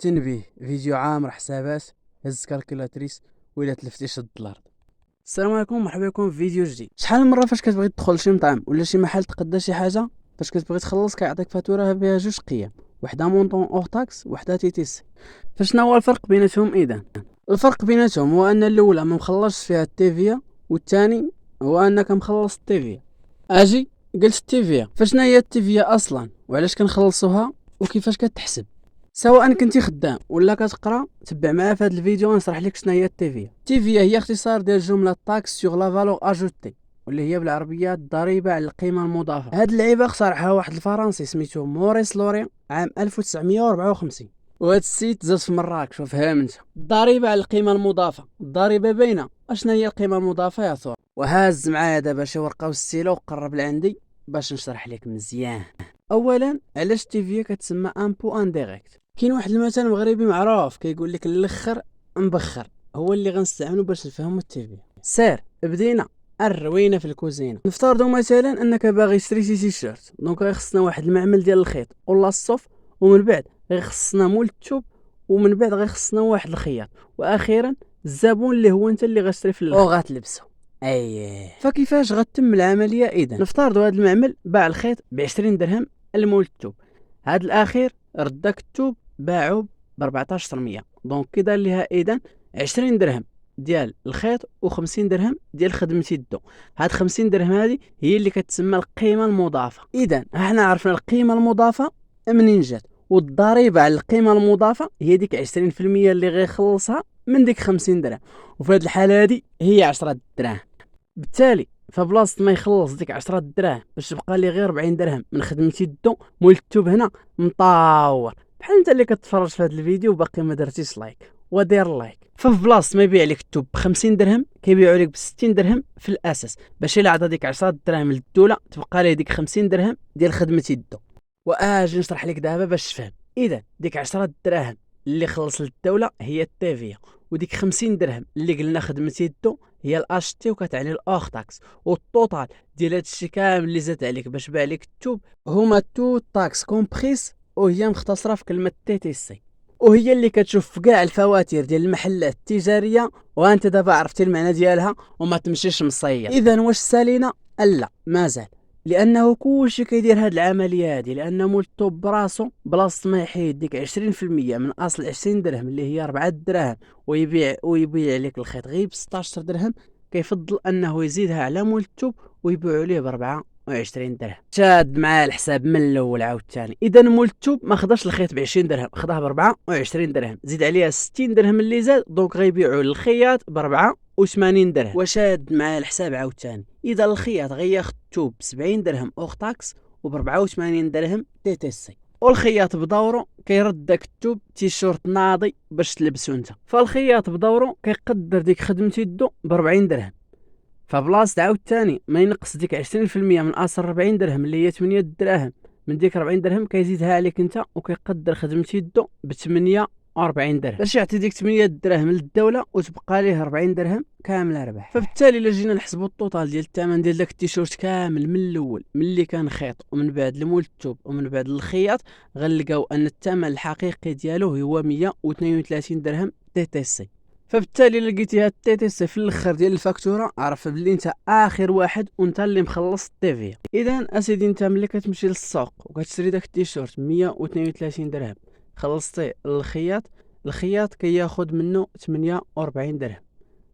تنبيه فيديو عامر حسابات هز كالكولاتريس ولا تلفتي شد الارض. السلام عليكم، مرحبا بكم في فيديو جديد. شحال من مره فاش كتبغي تدخل شي مطعم ولا شي محل تقدا شي حاجه، فاش كتبغي تخلص كيعطيك فاتوره بها جوج قيم، وحده مونطون اور تاكس وحده تي تي سي. فشنو هو الفرق بيناتهم؟ اذا الفرق بيناتهم هو ان الاولى ما مخلصش فيها التيفيا، والثاني هو انك مخلص التيفيا. اجي قلت التيفيا، فشنو هي التيفيا اصلا وعلاش كنخلصوها وكيفاش كتحسب؟ سواء كنتي خدام ولا كتقرا، تبع معايا في هذا الفيديو نشرح لك شنو هي التيفيا. التيفيا هي اختصار ديال جمله تاكس سوغ لا فالور اجوتي، واللي هي بالعربيه الضريبه على القيمه المضافه. هاد اللعيبه اخترعها واحد الفرنسي سميتو موريس لورين عام 1954، وهاد السيت زاد في مراكش. وفهم انت الضريبه على القيمه المضافه، الضريبه باينه. اشنا هي القيمه المضافه يا ثور؟ وهاز معايا دابا شي ورقه وستيلو وقرب لعندي باش نشرح لك مزيان. اولا، علاش التيفيا كتسمى امبو انديريكت؟ كاين واحد المثل مغربي معروف كيقول لك الاخر مبخر، هو اللي غنستعملو باش نفهمو التيفيا. سير بدينا الروينه في الكوزينه. نفترضوا مثلا انك باغي تشري شي تيشيرت، دونك غيخصنا واحد المعمل ديال الخيط ولا الصوف، ومن بعد غيخصنا مول الثوب، ومن بعد غيخصنا واحد الخياط، واخيرا الزبون اللي هو انت اللي غتشري في الاخر وغتلبسو. اييه، فكيفاش غتتم العمليه؟ اذا نفترضوا هذا المعمل باع الخيط ب 20 درهم لمول الثوب، هذا الاخير رداك الثوب باعو ب 1400، دونك كيدار ليها اذا 20 درهم ديال الخيط و50 درهم ديال خدمه يدو. هاد 50 درهم هذه هي اللي كتسمى القيمه المضافه. اذا احنا عرفنا القيمه المضافه منين جات، والضريبه على القيمه المضافه هي ديك 20% اللي غيخلصها من ديك 50 درهم، وفي هاد الحاله هذه هي 10 دراهم. بالتالي فبلاصه ما يخلص ديك 10 دراهم باش تبقى ليه غير 40 درهم من خدمه يدو، مول التوب هنا مطاور بحال انت اللي كتفرج في هذا الفيديو وباقي ما درتيش لايك ودير لايك. ففي بلاصه ما يبيع لك التوب ب 50 درهم كيبيعوا لك ب 60 درهم في الاساس، باش الا عطى ديك 10 دراهم للدوله تبقى ليه ديك 50 درهم ديال خدمه يدو. واجي نشرح لك دابا باش تفهم. اذا ديك 10 دراهم اللي خلص للدوله هي التيفيا، وديك 50 درهم اللي قلنا خدمه يدو هي الاشتي وكتعني الاوغ تاكس، والطوطال ديال هادشي كامل اللي زاد عليك باش باع لك التوب هما تو تاكس كومبريس، وهي مختصره في كلمه تي تي سي، وهي اللي كتشوف في كاع الفواتير ديال المحلات التجاريه، وانت دابا عرفتي المعنى ديالها وما تمشيش مصير. اذا واش سالينا؟ لا مازال، لانه كلشي كيدير هاد العمليه هادي لان مول الطوب براسو بلاصه ما يحيد ديك 20% من اصل 20 درهم اللي هي 4 دراهم ويبيع لك الخيط غير ب 16 درهم، كيفضل انه يزيدها على مول الطوب ويبيعوا ليه ب 24 درهم. شاد معاه الحساب من الاول عاوتاني. اذا مول الطوب ما خداش الخيط ب 20 درهم، خداه ب 24 درهم، زيد عليها 60 درهم اللي زاد، دونك غيبيعوا للخياط ب 84 درهم. وشاد معاه الحساب عاوتاني. اذا الخياط غياخد الثوب ب 70 درهم اوغ تاكس وب 84 درهم تي تي سي، والخياط بدورو كيرد داك الثوب تيشورت ناضي باش تلبسو انت، فالخياط بدورو كيقدر ديك خدمه يدو ب 40 درهم، فبلاصه عاوتاني ما ينقص ديك 20% من اصل 40 درهم اللي هي 8 دراهم، من ديك 40 درهم كيزيدها عليك انت وكيقدر خدمه يدو ب 48 درهم باش يعطي ديك 8 دراهم للدوله وتبقى ليه 40 درهم كامله ربح. فبالتالي الا جينا نحسبوا الطوطال ديال الثمن ديال داك التيشيرت كامل من الاول، ملي كان خيط ومن بعد لمول الثوب ومن بعد للخياط، غنلقاو ان الثمن الحقيقي ديالو هو 132 درهم تي تي سي. فبالتالي لقيتي هاد تي تي سي في الاخر ديال الفاكتوره، عرف بلي انت اخر واحد وانت اللي مخلص التيفيا. اذا اسيدي انت ملي كتمشي للسوق وكتشري داك التيشيرت 132 درهم خلصتيه للخياط، الخياط كياخد منه 48 درهم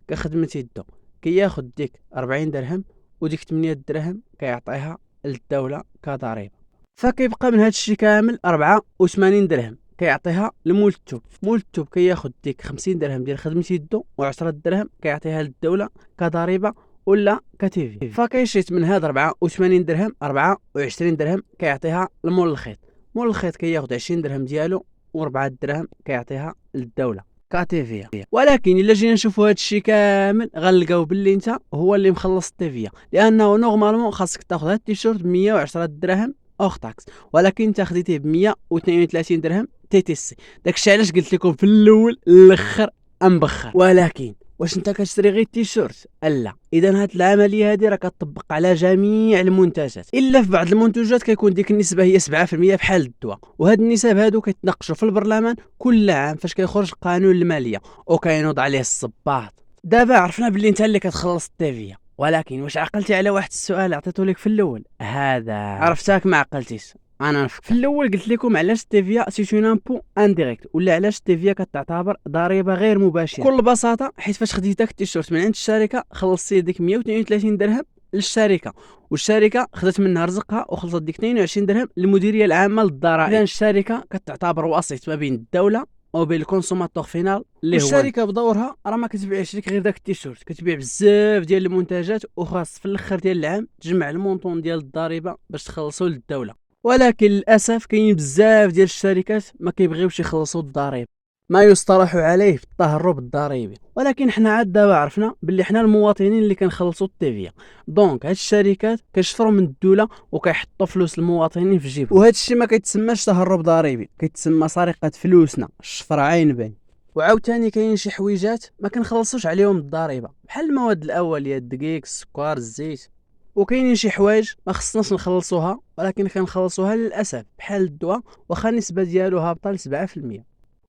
كخدمه يدو، كياخد ديك 40 درهم وديك 8 درهم كيعطيها للدوله كضريبه، فكيبقى من هاد الشيء كامل 84 درهم كيعطيها لمول الثوب. مول الثوب كياخد ديك 50 درهم ديال خدمه يدو و10 درهم كيعطيها للدوله كضريبه ولا كتيفي، فكيشيت من هاد 84 درهم 24 درهم كيعطيها لمول الخيط. مول الخيط كياخد 20 درهم ديالو و4 دراهم كيعطيها للدوله كتيفيا. ولكن الا جينا نشوفوا هذا الشيء كامل غنلقاو باللي انت هو اللي مخلص التيفيا، لانه نورمالمون خاصك تاخذ هذا التيشيرت ب 110 دراهم اوغ تاكس، ولكن انت خديتيه ب 132 درهم تي تي سي. داكشي علاش قلت لكم في الاول الاخر مبخر. ولكن واش انت كتشري غير التيشيرت؟ لا، اذا هاد العمليه هذه راه كتطبق على جميع المنتجات، الا في بعض المنتجات كيكون ديك النسبه هي 7% بحال الدواء. وهاد النسب هادو كيتناقشوا في البرلمان كل عام فاش كيخرج قانون الماليه وكينوض عليه الصباط. دابا عرفنا باللي انت اللي كتخلص التيفيا، ولكن واش عقلتي على واحد السؤال عطيتو لك في الاول؟ هذا عرفتك ما عقلتيش. انا نفكر في الاول قلت لكم علاش التيفيا سي اون امبو انديريكت، ولا علاش التيفيا كتعتبر ضريبه غير مباشره. بكل بساطه حيت فاش خديتي داك التيشيرت من عند الشركه خلصتي ديك 132 درهم للشركه، والشركه خدت منها رزقها وخلصت ديك 22 درهم للمديريه العامه للضرائب. اذا الشركه كتعتبر وسيط ما بين الدوله وبين الكونسوماتور فينال اللي هو الشركه. بدورها راه ما كتبيعش لك غير داك التيشيرت، كتبيع بزاف ديال المنتجات، وخاص في الاخر ديال العام تجمع المونطون ديال الضريبه باش تخلصوا للدوله. ولكن للاسف كاين بزاف ديال الشركات ما كيبغيوش يخلصوا الضريبه، ما يصطلح عليه بالتهرب الضريبي. ولكن حنا عاد دابا عرفنا باللي حنا المواطنين اللي كنخلصوا التيفيا، دونك هاد الشركات كيشفروا من الدوله وكيحطوا فلوس المواطنين في جيبهم، وهذا الشيء ما كيتسماش تهرب ضريبي، كيتسمى سرقه فلوسنا، الشفر عين بين. وعاوتاني كاين شي حويجات ما كنخلصوش عليهم الضريبه بحال المواد الاوليه، الدقيق، السكر، الزيت. وكاينين شي حوايج ما خصناش نخلصوها ولكن كنخلصوها للاسف بحال الدواء، واخا النسبه ديالو هابطه ل 7%.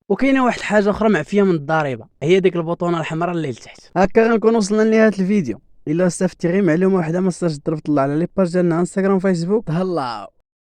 وكاينه واحد الحاجه اخرى معفيه من الضريبه، هي ديك البطونه الحمراء اللي لتحت. هكا غنكون وصلنا لنهايه الفيديو. الا استفدتي غير معلومه واحده ما تنساش تضرب طلع على لي باج ديالنا انستغرام وفيسبوك. تهلاو.